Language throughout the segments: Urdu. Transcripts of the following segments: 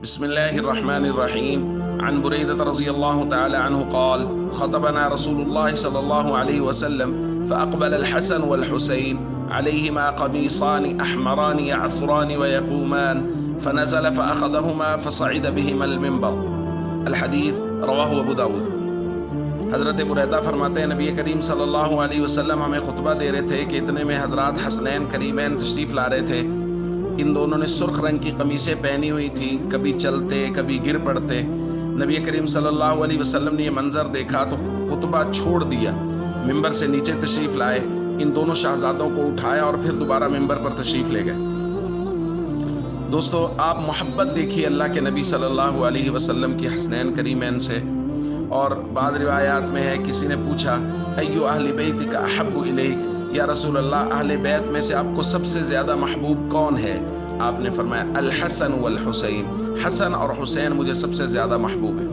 بسم الله الرحمن الرحيم. عن بريدة رضي الله تعالى عنه قال: خطبنا رسول الله صلى الله عليه وسلم فأقبل الحسن والحسين عليهما قميصان أحمران يعثران ويقومان فنزل فأخذهما فصعد بهما المنبر. الحديث رواه أبو داود. حضرت بریدہ فرماتے ہیں نبی کریم صلی اللہ علیہ وسلم ہمیں خطبہ دے رہے تھے کہ اتنے میں حضرات حسنین کریمین تشریف لا رہے تھے. ان دونوں نے سرخ رنگ کی قمیصیں پہنی ہوئی تھیں، کبھی چلتے کبھی گر پڑتے. نبی کریم صلی اللہ علیہ وسلم نے یہ منظر دیکھا تو خطبہ چھوڑ دیا، ممبر سے نیچے تشریف لائے، ان دونوں شہزادوں کو اٹھایا اور پھر دوبارہ ممبر پر تشریف لے گئے. دوستو، آپ محبت دیکھیے اللہ کے نبی صلی اللہ علیہ وسلم کی حسنین کریمین سے. اور بعض روایات میں ہے کسی نے پوچھا ایو اہل بیتک احب الیک، یا رسول اللہ اہل بیت میں سے آپ کو سب سے زیادہ محبوب کون ہے؟ آپ نے فرمایا الحسن والحسین، حسن اور حسین مجھے سب سے زیادہ محبوب ہے.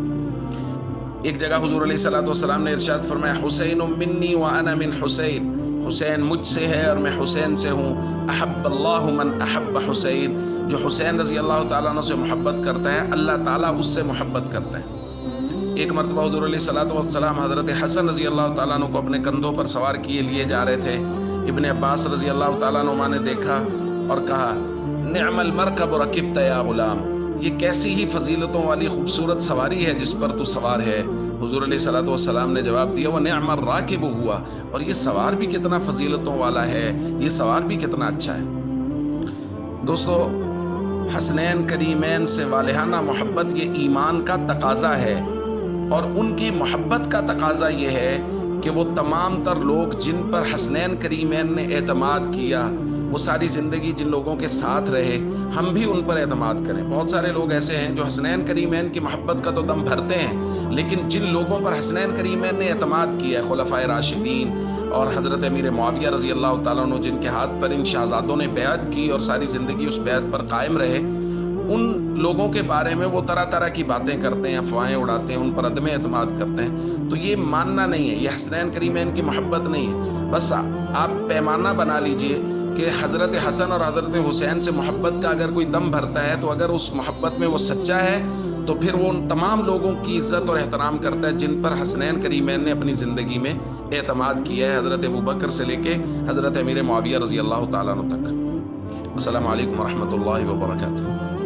ایک جگہ حضور علیہ الصلوۃ والسلام نے ارشاد فرمایا حسین منی وانا من حسین، حسین مجھ سے ہے اور میں حسین سے ہوں. احب اللہ من احب حسین، جو حسین رضی اللہ تعالیٰ عنہ سے محبت کرتا ہے اللہ تعالیٰ اس سے محبت کرتا ہے. ایک مرتبہ حضور علیہ الصلوۃ والسلام حضرت حسن رضی اللہ تعالیٰ عنہ کو اپنے کندھوں پر سوار کیے لیے جا رہے تھے. ابن عباس رضی اللہ تعالیٰ عنہ نے دیکھا اور کہا نعم المرکب رکبت یا غلام، یہ کیسی ہی فضیلتوں والی خوبصورت سواری ہے جس پر تو سوار ہے. حضور علیہ الصلوۃ والسلام نے جواب دیا وہ نعم الراکب ہوا، اور یہ سوار بھی کتنا فضیلتوں والا ہے، یہ سوار بھی کتنا اچھا ہے. دوستو، حسنین کریمین سے والہانہ محبت یہ ایمان کا تقاضا ہے، اور ان کی محبت کا تقاضا یہ ہے کہ وہ تمام تر لوگ جن پر حسنین کریمین نے اعتماد کیا، وہ ساری زندگی جن لوگوں کے ساتھ رہے، ہم بھی ان پر اعتماد کریں. بہت سارے لوگ ایسے ہیں جو حسنین کریمین کی محبت کا تو دم بھرتے ہیں، لیکن جن لوگوں پر حسنین کریمین نے اعتماد کیا ہے، خلفائے راشدین اور حضرت امیر معاویہ رضی اللہ تعالیٰ عنہ، جن کے ہاتھ پر ان شہزادوں نے بیعت کی اور ساری زندگی اس بیعت پر قائم رہے، ان لوگوں کے بارے میں وہ طرح طرح کی باتیں کرتے ہیں، افواہیں اڑاتے ہیں، ان پر عدم اعتماد کرتے ہیں. تو یہ ماننا نہیں ہے، یہ حسنین کریمین کی محبت نہیں ہے. بس آپ پیمانہ بنا لیجئے کہ حضرت حسن اور حضرت حسین سے محبت کا اگر کوئی دم بھرتا ہے تو اگر اس محبت میں وہ سچا ہے تو پھر وہ ان تمام لوگوں کی عزت اور احترام کرتا ہے جن پر حسنین کریمین نے اپنی زندگی میں اعتماد کیا ہے، حضرت ابوبکر سے لے کے حضرت امیر معاویہ رضی اللہ تعالیٰ عنہ تک. السلام علیکم ورحمۃ اللہ وبرکاتہ.